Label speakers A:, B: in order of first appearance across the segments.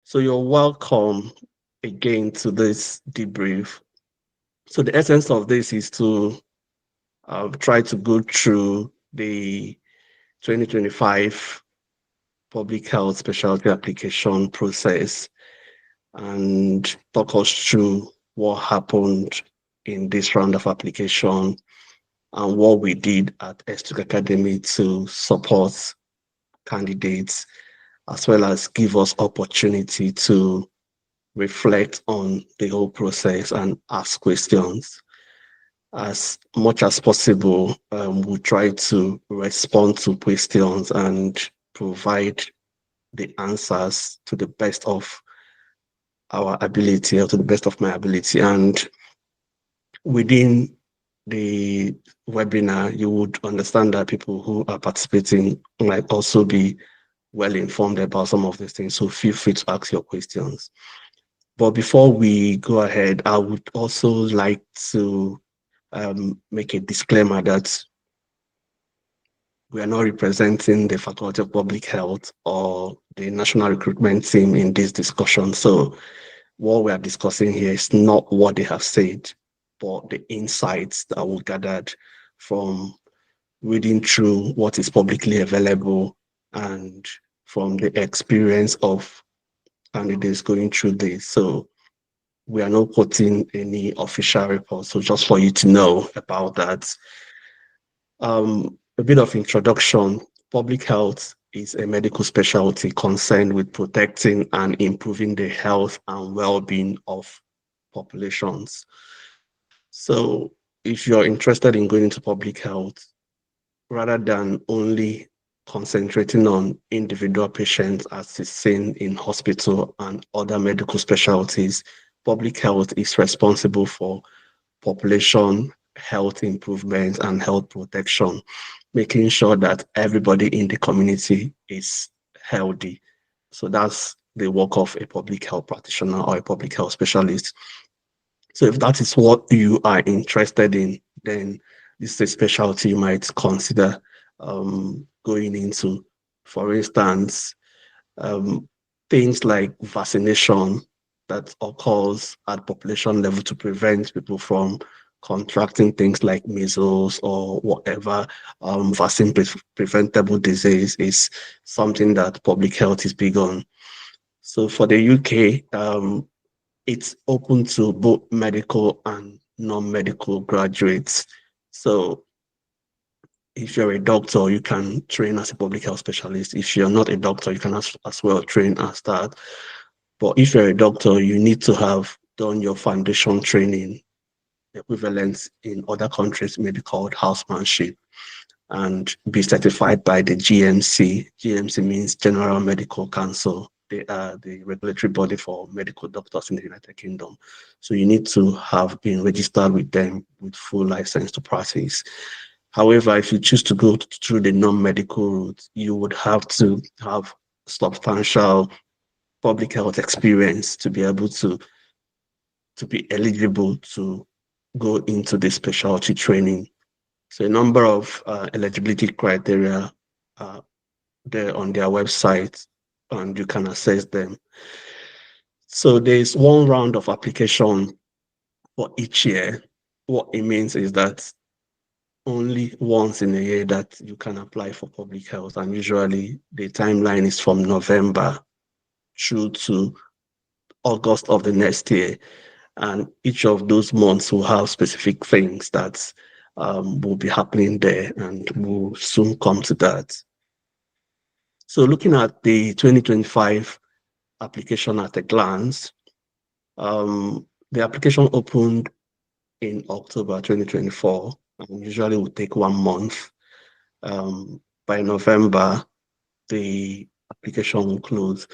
A: So you're welcome again to this debrief. So the essence of this is to try to go through the 2025 public health specialty application process and talk us through what happened in this round of application and what we did at S2 Academy to support candidates as well as give us opportunity to reflect on the whole process and ask questions. As much as possible, we try to respond to questions and provide the answers to the best of our ability or to the best of my ability. And within the webinar, you would understand that people who are participating might also be well informed about some of these things. So feel free to ask your questions. But before we go ahead, I would also like to make a disclaimer that we are not representing the Faculty of Public Health or the National Recruitment Team in this discussion. So what we are discussing here is not what they have said, but the insights that we gathered from reading through what is publicly available and from the experience of candidates going through this. So we are not quoting any official report. So just for you to know about that. A bit of introduction. Public health is a medical specialty concerned with protecting and improving the health and well-being of populations. So if you're interested in going into public health, rather than only concentrating on individual patients as is seen in hospital and other medical specialties, public health is responsible for population health improvement and health protection, making sure that everybody in the community is healthy. So that's the work of a public health practitioner or a public health specialist. So if that is what you are interested in, then this is a specialty you might consider going into. For instance, um, things like vaccination that occurs at population level to prevent people from contracting things like measles or whatever vaccine preventable disease is something that public health is big on. So for the UK, it's open to both medical and non-medical graduates. So if you're a doctor, you can train as a public health specialist. If you're not a doctor, you can as well train as that. But if you're a doctor, you need to have done your foundation training, equivalent in other countries, maybe called housemanship, and be certified by the GMC. GMC means General Medical Council. They are the regulatory body for medical doctors in the United Kingdom. So you need to have been registered with them with full license to practice. However, if you choose to go through the non-medical route, you would have to have substantial public health experience to be able to be eligible to go into the specialty training. So a number of eligibility criteria are there on their website, and you can access them. So there's one round of application for each year. What it means is that only once in a year that you can apply for public health, and usually the timeline is from November through to August of the next year. And each of those months will have specific things that will be happening there, and we'll soon come to that. So looking at the 2025 application at a glance, the application opened in October 2024 and usually will take 1 month. By November, the application will close.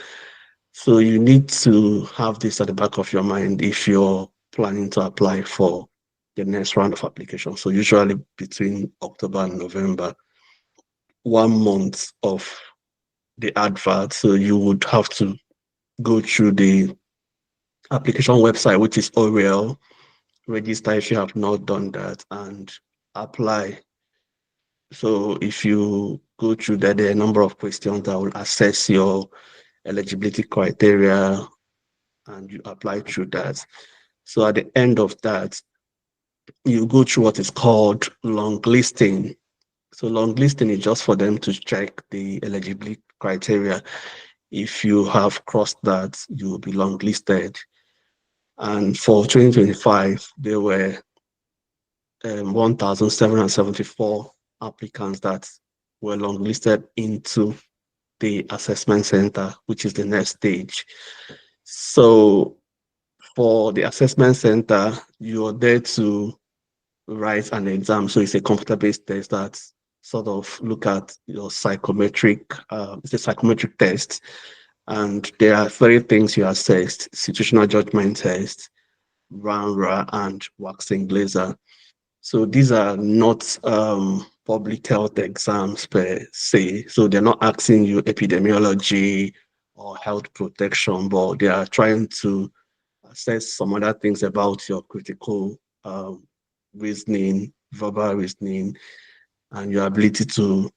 A: So you need to have this at the back of your mind if you're planning to apply for the next round of application. So usually between October and November, 1 month of the advert. So you would have to go through the application website, which is Oriel, register if you have not done that, and apply. So if you go through that, there are a number of questions that will assess your eligibility criteria, and you apply through that. So at the end of that, you go through what is called long listing. So long listing is just for them to check the eligibility criteria. If you have crossed that, you will be long listed. And for 2025, there were 1,774 applicants that were long listed into the assessment center, which is the next stage. So for the assessment center, you're there to write an exam. So it's a computer-based test that sort of look at your psychometric, it's a psychometric test. And there are three things you assessed: situational judgment test, RANRA, and waxing blazer. So these are not public health exams per se. So they're not asking you epidemiology or health protection, but they are trying to assess some other things about your critical reasoning, verbal reasoning, and your ability to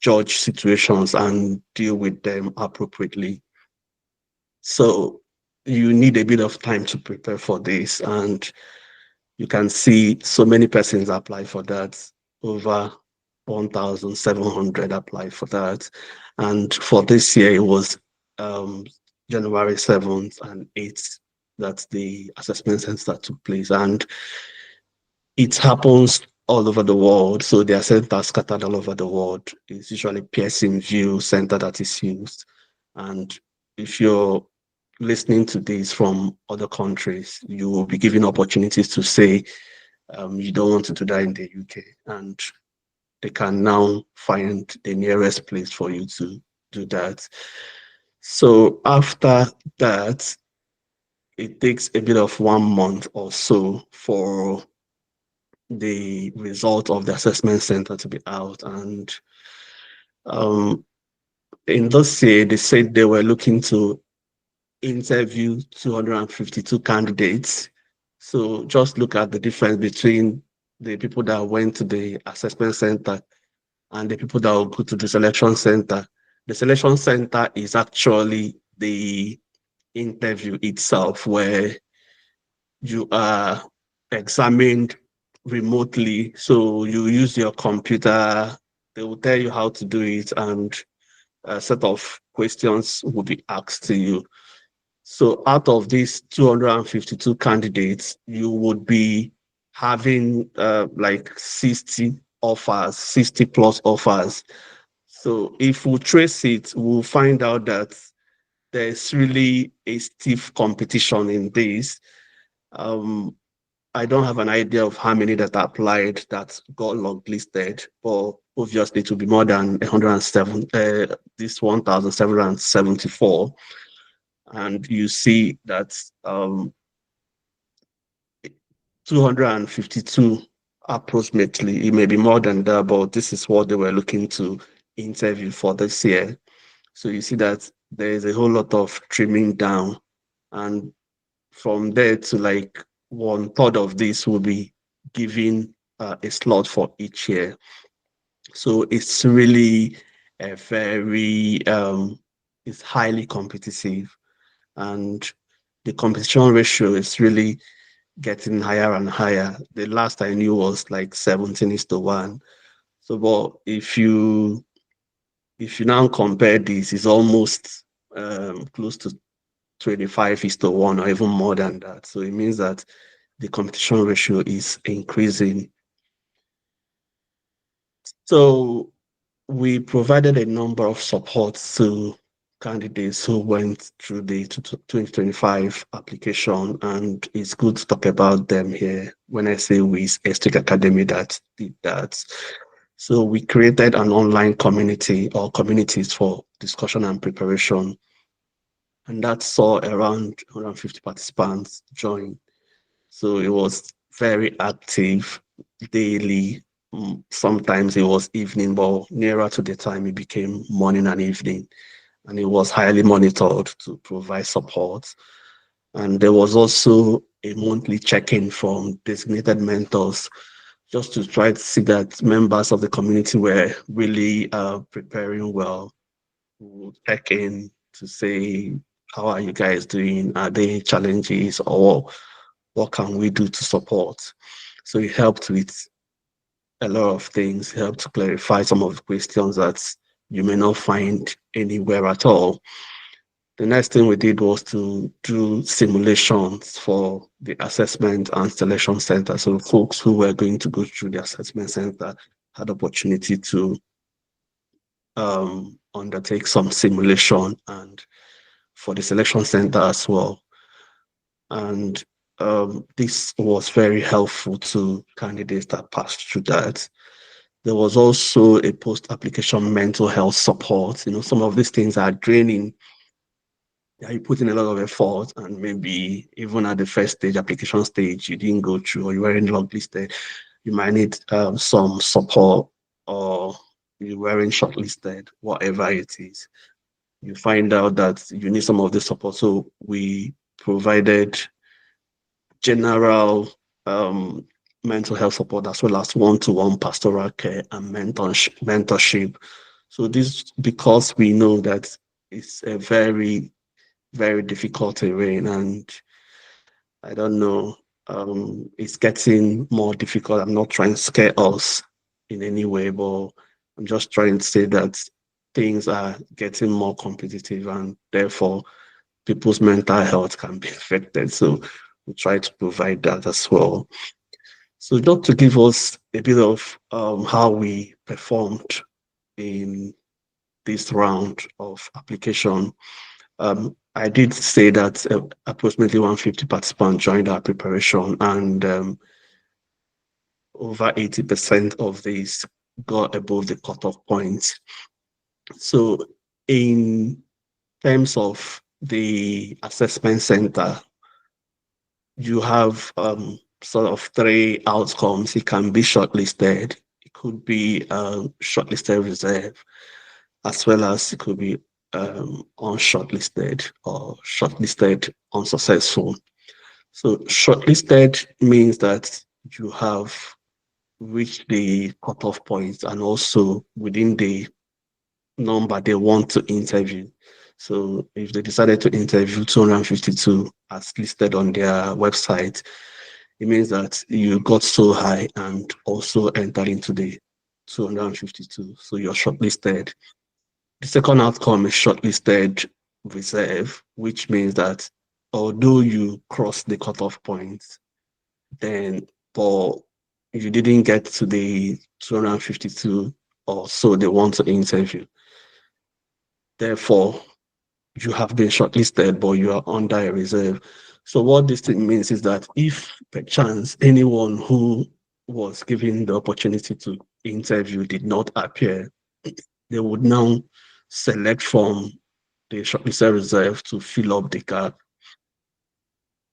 A: judge situations and deal with them appropriately. So you need a bit of time to prepare for this, and you can see so many persons apply for that. Over 1,700 apply for that. And for this year, it was um, January 7th and 8th that the assessment center took place. And it happens all over the world. So there are centers scattered all over the world. It's usually Pearson View Center that is used. And if you're listening to this from other countries, you will be given opportunities to say you don't want to do that in the UK. And they can now find the nearest place for you to do that. So after that, it takes a bit of 1 month or so for the result of the assessment center to be out. And um, in this year, they said they were looking to interview 252 candidates. So just look at the difference between the people that went to the assessment center and the people that will go to the selection center. The selection center is actually the interview itself, where you are examined remotely. So you use your computer, they will tell you how to do it, and a set of questions will be asked to you. So out of these 252 candidates, you would be having like 60 offers, 60 plus offers. So if we trace it, we'll find out that there's really a stiff competition in this. Um, I don't have an idea of how many that applied that got longlisted, but obviously it will be more than 107, this 1,774. And you see that 252 approximately, it may be more than that, but this is what they were looking to interview for this year. So you see that there is a whole lot of trimming down, and from there to like 1/3 of this will be giving a slot for each year. So it's really a very it's highly competitive, and the competition ratio is really getting higher and higher. The last I knew was like 17 is to 1. So but if you now compare this, it's almost close to 25 is to 1 or even more than that. So it means that the competition ratio is increasing. So we provided a number of supports to candidates who went through the 2025 application, and it's good to talk about them here. When I say we, it's Estate Academy that did that. So we created an online community or communities for discussion and preparation, and that saw around 150 participants join. So it was very active daily. Sometimes it was evening, but nearer to the time it became morning and evening. And it was highly monitored to provide support. And there was also a monthly check-in from designated mentors, just to try to see that members of the community were really preparing well. We would check in to say, how are you guys doing? Are there challenges, or what can we do to support? So it helped with a lot of things, helped to clarify some of the questions that you may not find anywhere at all. The next thing we did was to do simulations for the assessment and selection center. So folks who were going to go through the assessment center had opportunity to undertake some simulation, and for the selection center as well. And this was very helpful to candidates that passed through that. There was also a post-application mental health support. Some of these things are draining. Yeah, you put in a lot of effort, and maybe even at the first stage, application stage, you didn't go through, or you weren't longlisted. You might need some support, or you weren't shortlisted, whatever it is. You find out that you need some of the support. So we provided general mental health support, as well as one-to-one pastoral care and mentorship. So this, because we know that it's a very, very difficult terrain, and I don't know, it's getting more difficult. I'm not trying to scare us in any way, but I'm just trying to say that things are getting more competitive, and therefore people's mental health can be affected. So we try to provide that as well. So just to give us a bit of how we performed in this round of application, I did say that approximately 150 participants joined our preparation, and over 80% of these got above the cutoff points. So in terms of the assessment center, you have sort of three outcomes. It can be shortlisted, it could be shortlisted reserve, as well as it could be unshortlisted or shortlisted unsuccessful. So shortlisted means that you have reached the cutoff points, and also within the number they want to interview. So if they decided to interview 252 as listed on their website, it means that you got so high and also entered into the 252. So you're shortlisted. The second outcome is shortlisted reserve, which means that although you cross the cutoff point, then but you didn't get to the 252 or so they want to interview. Therefore, you have been shortlisted, but you are under a reserve. So what this thing means is that if perchance anyone who was given the opportunity to interview did not appear, they would now select from the shortlisted reserve to fill up the gap.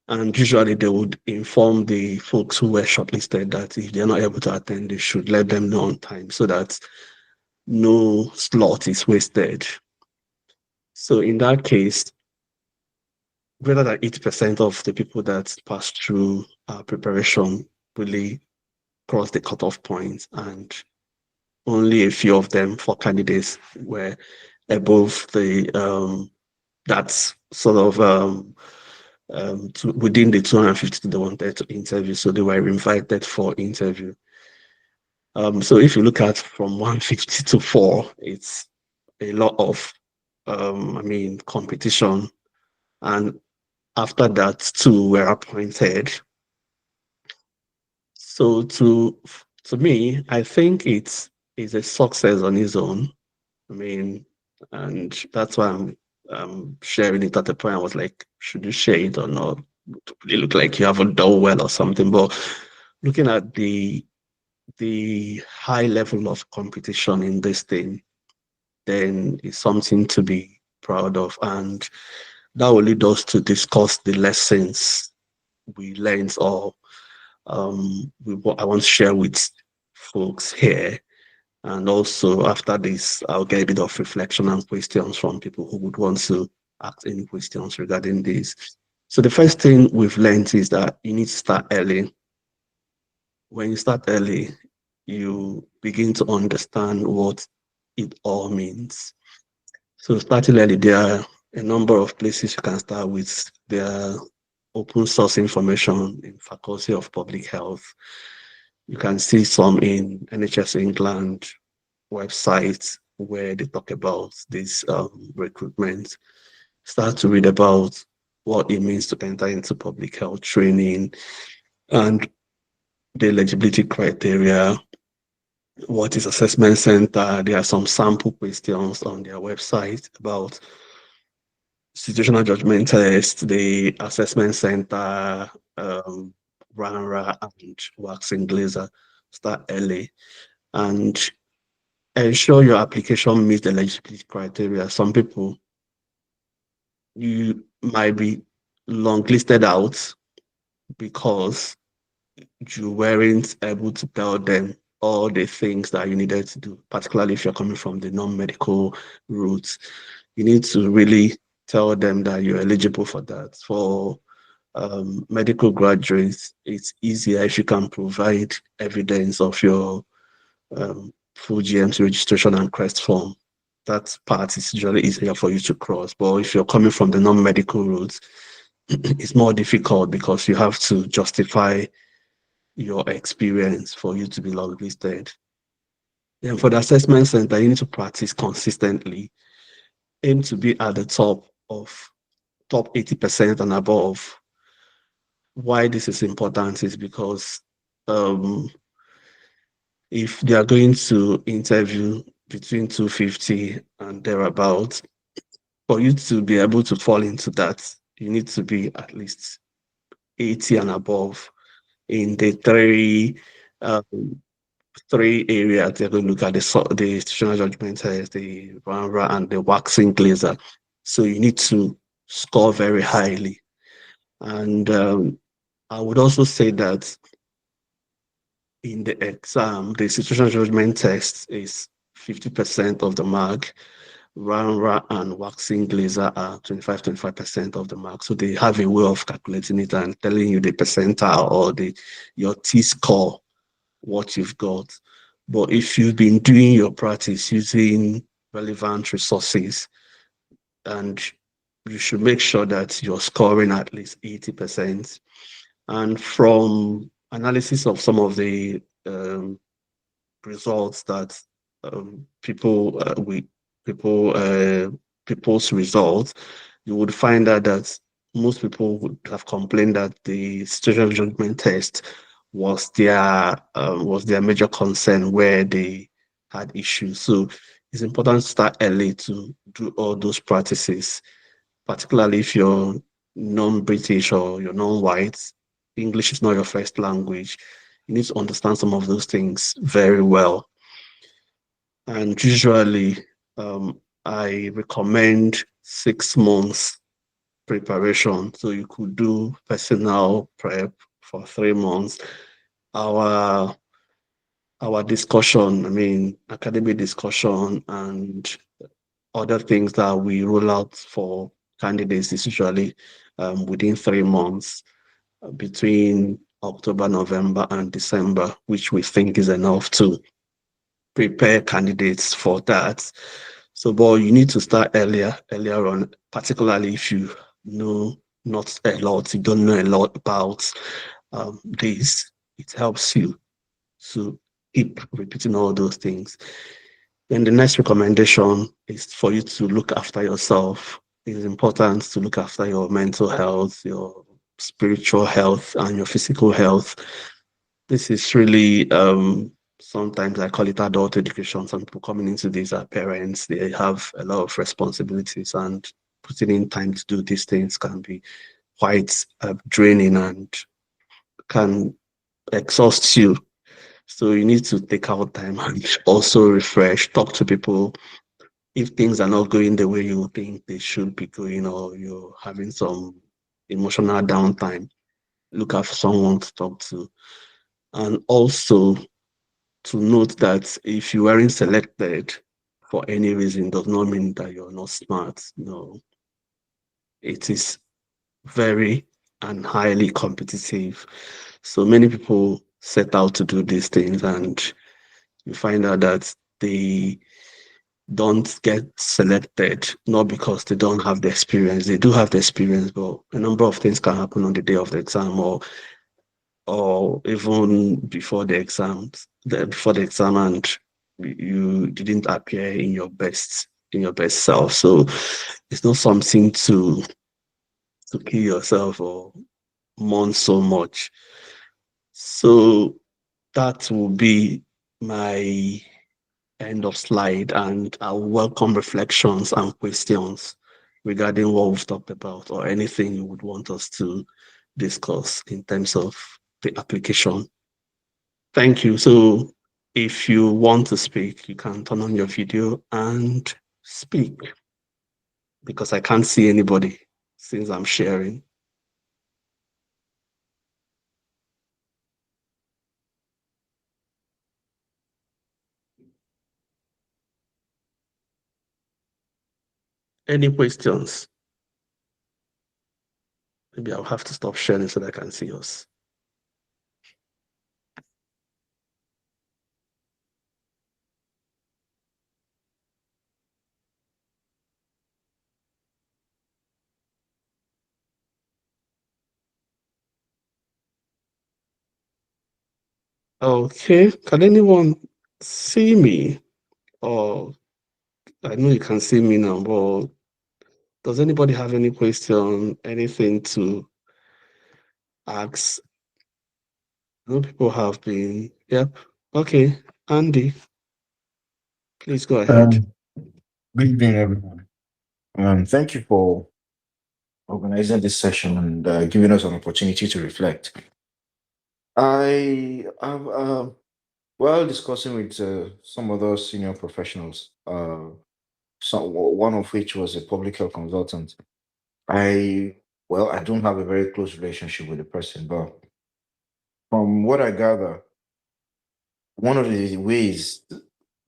A: And usually they would inform the folks who were shortlisted that if they're not able to attend, they should let them know on time, so that no slot is wasted. So in that case, greater than 80% of the people that passed through preparation really crossed the cutoff point, and only a few of them, for candidates, were above the that's sort of within the 250 they wanted to interview, so they were invited for interview. So if you look at from 150 to 4, it's a lot of competition, and after that, 2 were appointed. So to me, I think it's a success on its own. I mean, and that's why I'm sharing it at the point. I was like, should you share it or not? It look like you haven't done well or something. But looking at the high level of competition in this thing, then it's something to be proud of. And that will lead us to discuss the lessons we learned, or what I want to share with folks here. And also after this, I'll get a bit of reflection and questions from people who would want to ask any questions regarding this. So the first thing we've learned is that you need to start early. When you start early, you begin to understand what it all means. So starting early, there are a number of places you can start with. There are open source information in Faculty of Public Health. You can see some in NHS England websites where they talk about this recruitment. Start to read about what it means to enter into public health training and the eligibility criteria. What is assessment center? There are some sample questions on their website about situational judgment test, the assessment center, RANRA, and waxing glazer. Start early and ensure your application meets the eligibility criteria. Some people, you might be long listed out because you weren't able to tell them all the things that you needed to do, particularly if you're coming from the non-medical route. You need to really tell them that you're eligible for that. For medical graduates, it's easier if you can provide evidence of your full GMC registration and CREST form. That part is usually easier for you to cross. But if you're coming from the non-medical route, it's more difficult because you have to justify your experience for you to be longlisted. Then for the assessment center, you need to practice consistently. Aim to be at the top 80% and above. Why this is important is because um, if they are going to interview between 250 and thereabouts, for you to be able to fall into that, you need to be at least 80 and above in the um, three areas. They're going to look at the institutional judgment test, the RANRA, and the waxing glazer. So you need to score very highly. And I would also say that in the exam, the institutional judgment test is 50% of the mark. RANRA and waxing glazer are 25% of the mark. So they have a way of calculating it and telling you the percentile or your T score, what you've got. But if you've been doing your practice using relevant resources, and you should make sure that you're scoring at least 80%. And from analysis of some of the results that people with people people's results, you would find out that most people would have complained that the situational judgment test was their major concern where they had issues. So it's important to start early to do all those practices, particularly if you're non-British or you're non-white. English is not your first language. You need to understand some of those things very well. And usually, I recommend 6 months preparation. So you could do personal prep for 3 months. Our our discussion, I mean, academic discussion and other things that we roll out for candidates is usually within 3 months, between October, November, and December, which we think is enough to prepare candidates for that. So, but you need to start earlier on, particularly if you know not a lot, you don't know a lot about this. It helps you to keep repeating all those things. Then the next recommendation is for you to look after yourself. It is important to look after your mental health, your spiritual health, and your physical health. This is really sometimes I call it adult education. Some people coming into this are parents, they have a lot of responsibilities, and putting in time to do these things can be quite draining and can exhaust you. So you need to take out time and also refresh, talk to people. If things are not going the way you think they should be going, or you're having some emotional downtime, look at someone to talk to. And also to note that if you weren't selected for any reason does not mean that you're not smart. No, it is very and highly competitive. So many people set out to do these things, and you find out that they don't get selected, not because they don't have the experience. They do have the experience, but a number of things can happen on the day of the exam, or even before the exams, before the exam, and you didn't appear in your best self. So it's not something to kill yourself or mourn so much. So that will be my end of slide, and I welcome reflections and questions regarding what we've talked about, or anything you would want us to discuss in terms of the application. Thank you. So if you want to speak, you can turn on your video and speak, because I can't see anybody since I'm sharing. Any questions? Maybe I'll have to stop sharing so that I can see us. Okay, can anyone see me? Or I know you can see me now, but does anybody have any question, anything to ask? I know people have been, yep. Okay, Andy, please go ahead.
B: Um, Good evening, everyone. Thank you for organizing this session and giving us an opportunity to reflect. I am well discussing with some other senior professionals. One of which was a public health consultant. I I don't have a very close relationship with the person, but from what I gather, one of the ways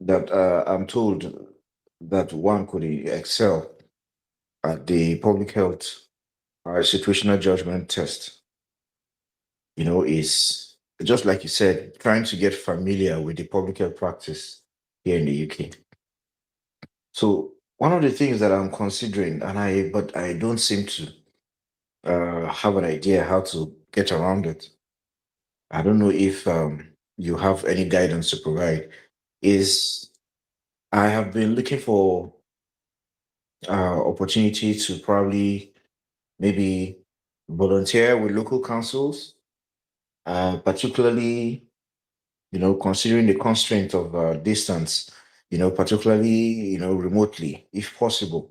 B: that I'm told that one could excel at the public health situational judgment test, is just like you said, trying to get familiar with the public health practice here in the UK. So one of the things that I'm considering, but I don't seem to have an idea how to get around it. I don't know if you have any guidance to provide. Is I have been looking for opportunity to probably maybe volunteer with local councils, particularly considering the constraint of distance, particularly remotely, if possible.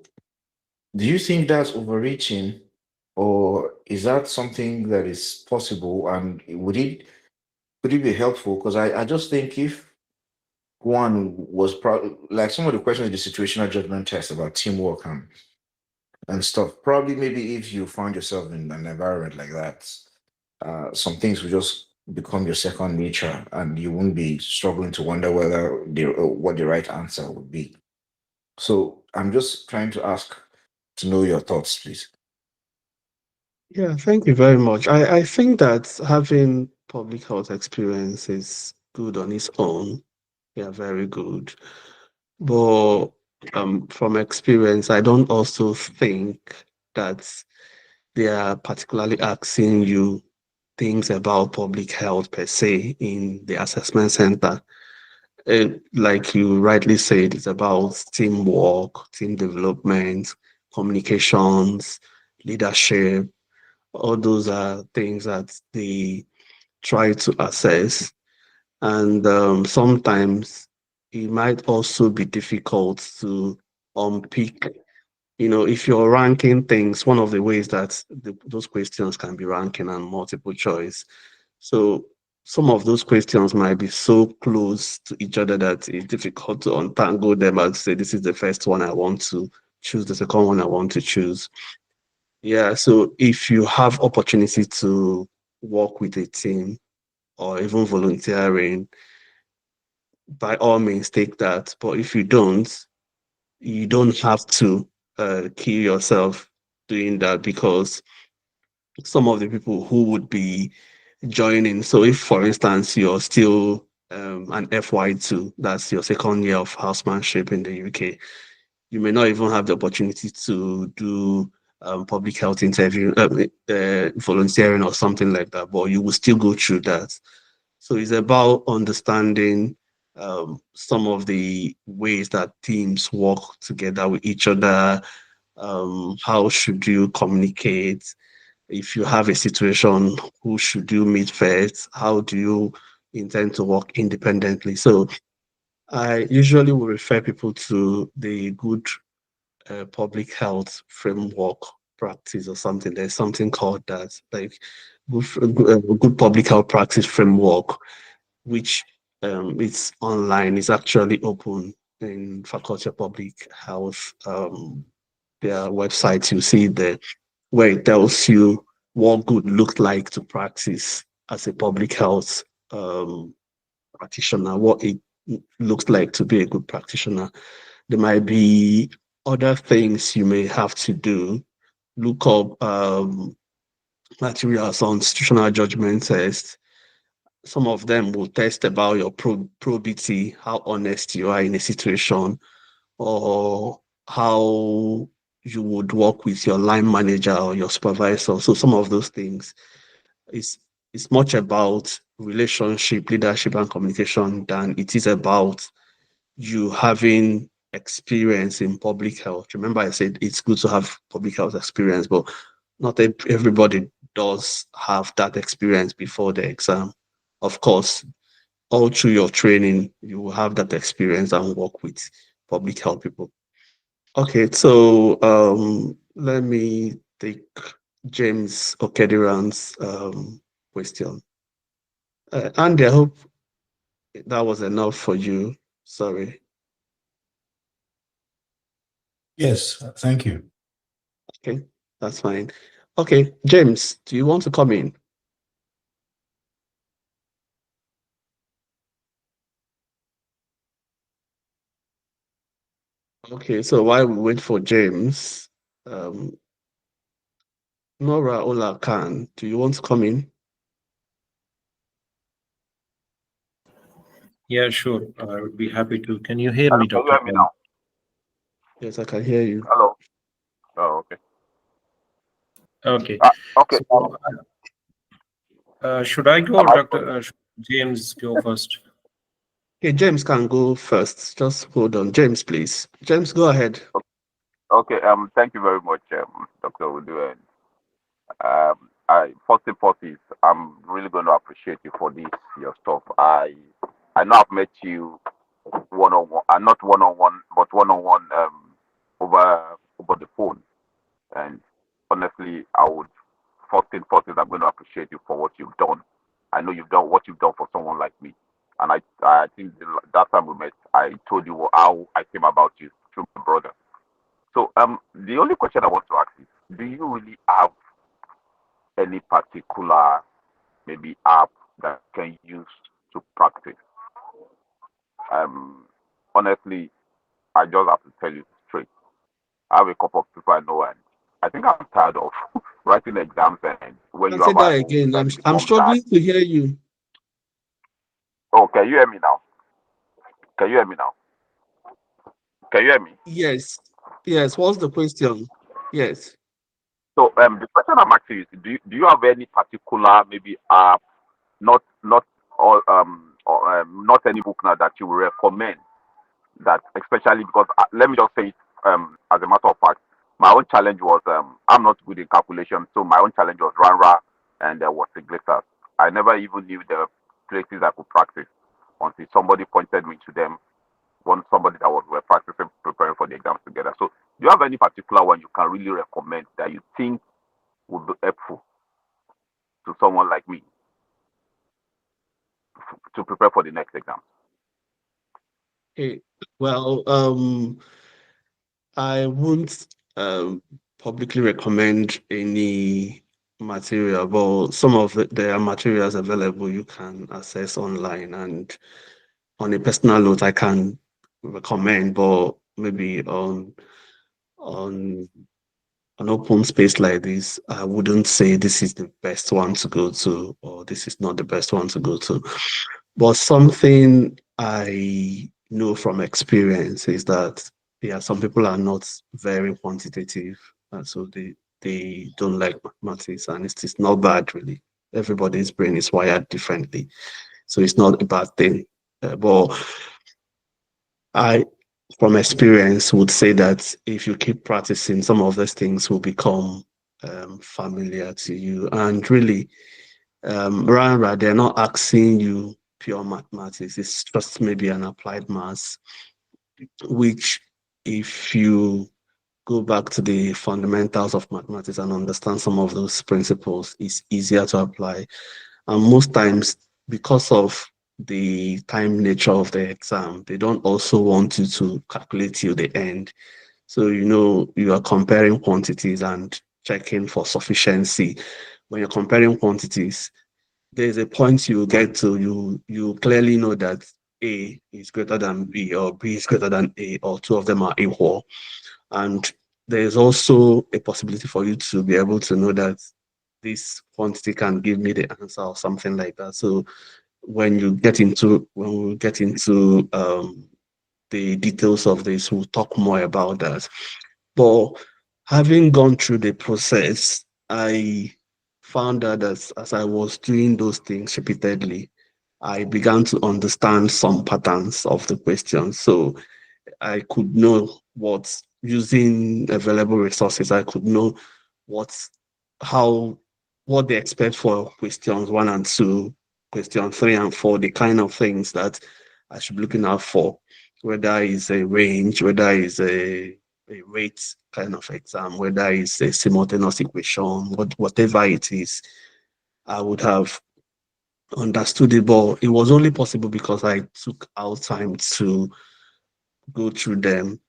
B: Do you think that's overreaching, or is that something that is possible? And could it be helpful? Because I just think if one was like some of the questions in the situational judgment test about teamwork and stuff, probably maybe if you found yourself in an environment like that, some things will just become your second nature, and you won't be struggling to wonder what the right answer would be. So I'm just trying to ask to know your thoughts, please.
A: Yeah, thank you very much. I think that having public health experience is good on its own. Yeah, very good. But from experience, I don't also think that they are particularly asking you things about public health per se in the assessment center. Like you rightly said, it's about teamwork, team development, communications, leadership. All those are things that they try to assess. And sometimes it might also be difficult to unpick. If you're ranking things, one of the ways that those questions can be ranking and multiple choice. So some of those questions might be so close to each other that it's difficult to untangle them and say, this is the first one I want to choose, the second one I want to choose. Yeah, so if you have opportunity to work with a team or even volunteering, by all means take that. But if you don't have to kill yourself doing that, because some of the people who would be joining, so if for instance you're still an FY2, that's your second year of housemanship in the UK, you may not even have the opportunity to do public health interview, volunteering or something like that, but you will still go through that. So it's about understanding some of the ways that teams work together with each other. How should you communicate? If you have a situation, who should you meet first? How do you intend to work independently? So I usually will refer people to the good public health framework practice or something. There's something called that, like good public health practice framework, which it's online. It's actually open in Faculty of Public Health. Their website, you see there, where it tells you what good looks like to practice as a public health um, practitioner, what it looks like to be a good practitioner. There might be other things you may have to do. Look up materials on institutional judgment tests. Some of them will test about your probity, how honest you are in a situation, or how you would work with your line manager or your supervisor. So some of those things is it's much about relationship, leadership, and communication than it is about you having experience in public health. Remember, I said it's good to have public health experience, but not everybody does have that experience before the exam. Of course, all through your training, you will have that experience and work with public health people. Okay, so let me take James Okediran's question. Andy, I hope that was enough for you. Sorry.
C: Yes, thank you.
A: Okay, that's fine. Okay, James, do you want to come in? Okay, so while we wait for James, um, Nora Ola Khan, do you want to come in?
D: Yeah, sure. I would be happy to. Can you hear
E: Hello,
D: me,
E: can you
D: Dr.
E: hear me
D: Paul?
E: now?
A: Yes, I can hear you.
E: Hello. Oh, okay.
D: Okay.
E: Okay.
D: So, should I go
E: Am
D: or
E: I
D: Dr. Should James go first?
A: Okay, James can go first. Just hold on. James, please. James, go ahead.
E: okay? Thank you very much, Dr. Udu. And I first and first is I'm really going to appreciate you for this your stuff. I know I've met you one on one, not one on one, but one on one over the phone. And honestly, I would first thing first is I'm going to appreciate you for what you've done. I know you've done what you've done for someone like me, and I think that time we met, I told you how I came about you through my brother. So the only question I want to ask is, do you really have any particular maybe app that you can use to practice? Um, honestly, I just have to tell you straight. I have a couple of people I know, and I think I'm tired of writing exams and when
A: Can
E: you
A: say
E: have
A: that
E: an
A: again.
E: send the
A: I'm
E: form that.
A: struggling to hear you.
E: Oh, can you hear me now? Can you hear me now? Can you hear me?
A: Yes. Yes. What's the question? Yes.
E: So the question I'm asking is, do you have any particular maybe not all not any book now that you would recommend that especially because let me just say it as a matter of fact, my own challenge was I'm not good in calculation, so my own challenge was RANRA and there was Sigletas. I never even knew the places I could practice until somebody pointed me to them. One somebody that was were practicing preparing for the exams together. So do you have any particular one you can really recommend that you think would be helpful to someone like me to prepare for the next exam?
A: Okay. Well, I won't publicly recommend any material, but some of there are materials available you can access online. And on a personal note, I can recommend, but maybe on an open space like this, I wouldn't say this is the best one to go to, or this is not the best one to go to. But something I know from experience is that yeah, some people are not very quantitative, and so they don't like mathematics, and it's not bad really. Everybody's brain is wired differently, so it's not a bad thing. But I, from experience, would say that if you keep practicing, some of these things will become familiar to you. And really, rather, they're not asking you pure mathematics. It's just maybe an applied maths, which if you go back to the fundamentals of mathematics and understand some of those principles, it's easier to apply. And most times, because of the time nature of the exam, they don't also want you to calculate till the end. So, you are comparing quantities and checking for sufficiency. When you're comparing quantities, there's a point you get to, you clearly know that A is greater than B or B is greater than A, or two of them are equal. And there's also a possibility for you to be able to know that this quantity can give me the answer or something like that. So when we get into the details of this, we'll talk more about that. But having gone through the process, I found out that as I was doing those things repeatedly, I began to understand some patterns of the questions. So I could know what, using available resources, I could know what how what they expect for questions 1 and 2, question 3 and 4, the kind of things that I should be looking out for, whether it's a range, whether it's a rate kind of exam, whether it's a simultaneous equation, whatever it is, I would have understood it. But it was only possible because I took out time to go through them.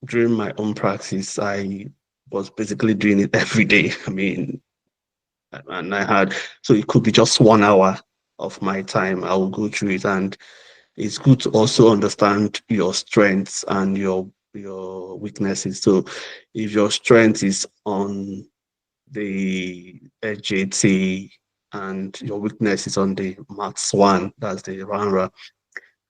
A: During my own practice, I was basically doing it every day. I mean, and I had, so it could be just 1 hour of my time. I will go through it, and it's good to also understand your strengths and your weaknesses. So, if your strength is on the HJT and your weakness is on the Maths one, that's the RANRA,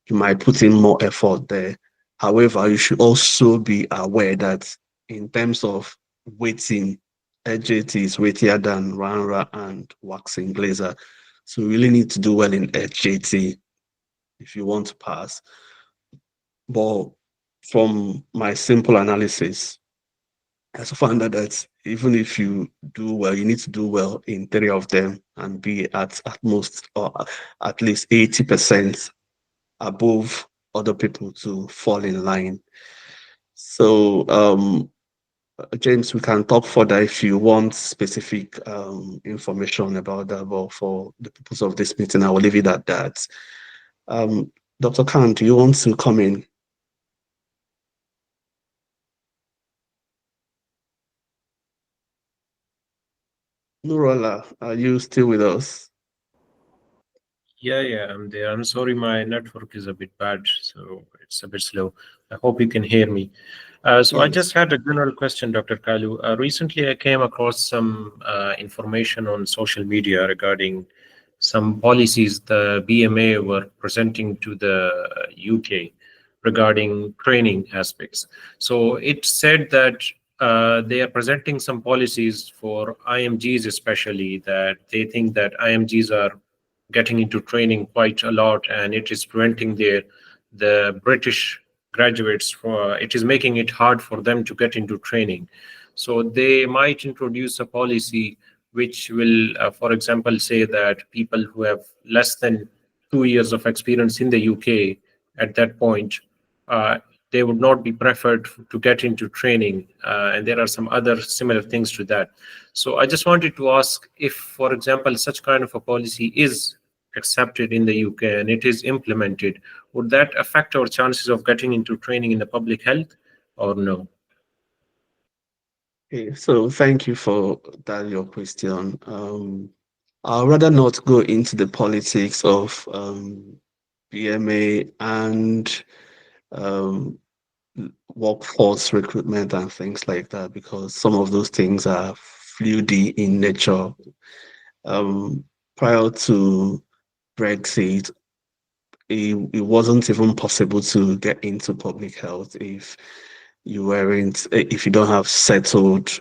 A: you might put in more effort there. However, you should also be aware that in terms of weighting, HJT is weightier than RANRA and waxing glazer. So you really need to do well in HJT if you want to pass. But from my simple analysis, I also found out that even if you do well, you need to do well in 3 of them and be at most or at least 80% above other people to fall in line. So, James, we can talk further if you want specific information about that. But for the purpose of this meeting, I will leave it at that. Um, Dr. Khan, do you want to come in? Nurala, are you still with us?
D: Yeah, I'm there. I'm sorry, my network is a bit bad, so it's a bit slow. I hope you can hear me. So I just
A: Yes.
D: had a general question, Dr. Kalu. Recently, I came across some information on social media regarding some policies the BMA were presenting to the UK regarding training aspects. So it said that they are presenting some policies for IMGs, especially that they think that IMGs are getting into training quite a lot, and it is preventing the British graduates for it is making it hard for them to get into training. So they might introduce a policy which will, for example, say that people who have less than 2 years of experience in the UK at that point, uh, they would not be preferred to get into training. And there are some other similar things to that. So I just wanted to ask if, for example, such kind of a policy is accepted in the UK and it is implemented, would that affect our chances of getting into training in the public health or no?
A: Okay, so thank you for that, your question. I'll rather not go into the politics of BMA and um, workforce recruitment and things like that, because some of those things are fluid in nature. Um, Prior to Brexit, it wasn't even possible to get into public health if if you don't have settled,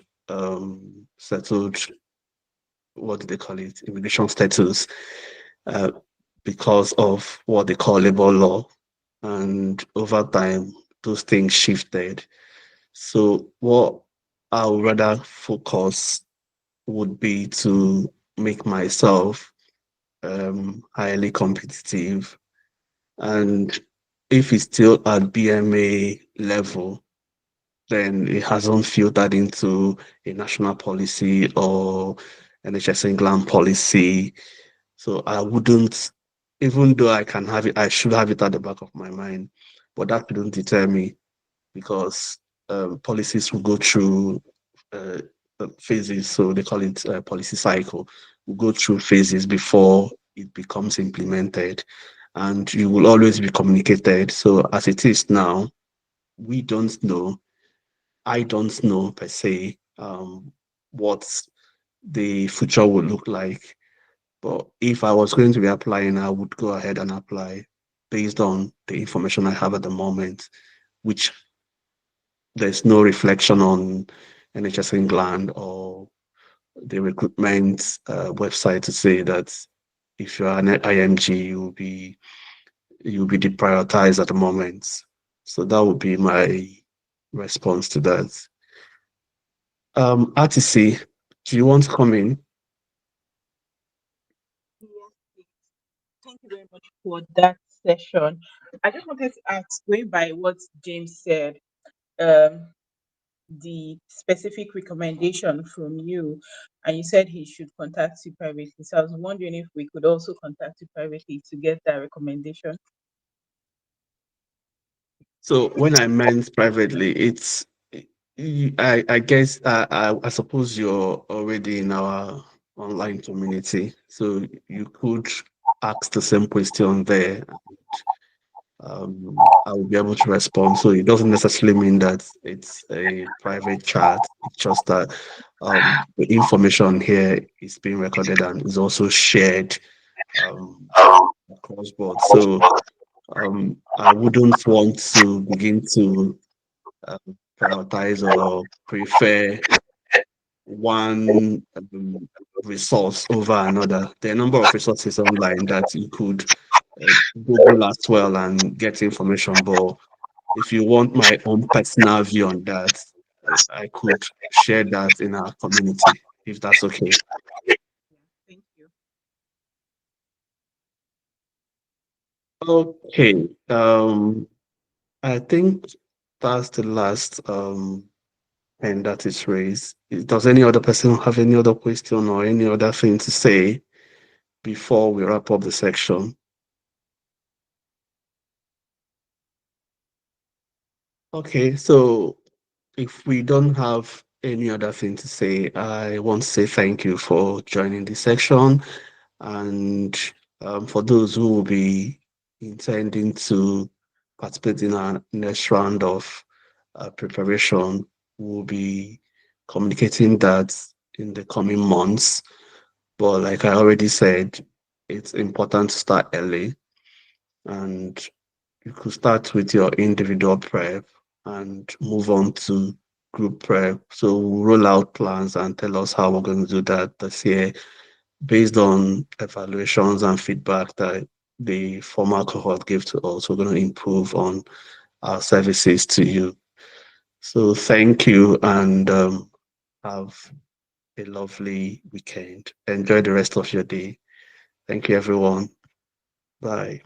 A: what do they call it, immigration status, uh, because of what they call labor law. And over time, those things shifted. So what I would rather focus would be to make myself highly competitive. And if it's still at BMA level, then it hasn't filtered into a national policy or NHS England policy. So I wouldn't, even though I can have it, I should have it at the back of my mind, but that shouldn't deter me because policies will go through uh, phases. So they call it policy cycle. Will go through phases before it becomes implemented, and you will always be communicated. So as it is now, we don't know. I don't know per se what the future will look like. But if I was going to be applying, I would go ahead and apply based on the information I have at the moment, which there's no reflection on NHS England or the recruitment website to say that if you're an IMG, you'll be deprioritized at the moment. So that would be my response to that. RTC, do you want to come in?
F: Yes, please. Thank you very much for that session. I just wanted to ask, going by what James said, um, the specific recommendation from you, and you said he should contact you privately. So I was wondering if we could also contact you privately to get that recommendation.
A: So when I meant privately, it's I guess I suppose you're already in our online community, so you could ask the same question there. I will be able to respond. So it doesn't necessarily mean that it's a private chat. It's just that the information here is being recorded and is also shared um, across board. So I wouldn't want to begin to prioritize or prefer one resource over another. There are a number of resources online that you could Google as well and get information. But if you want my own personal view on that, I could share that in our community, if that's okay.
F: Yeah, thank you.
A: Okay. I think that's the last hand that is raised. Does any other person have any other question or any other thing to say before we wrap up the section? Okay, so if we don't have any other thing to say, I want to say thank you for joining this section. And for those who will be intending to participate in our next round of preparation, we'll be communicating that in the coming months. But like I already said, it's important to start early, and you could start with your individual prep and move on to group prep. So we'll roll out plans and tell us how we're going to do that this year based on evaluations and feedback that the former cohort gave to us. We're going to improve on our services to you. So thank you and have a lovely weekend. Enjoy the rest of your day. Thank you, everyone. Bye.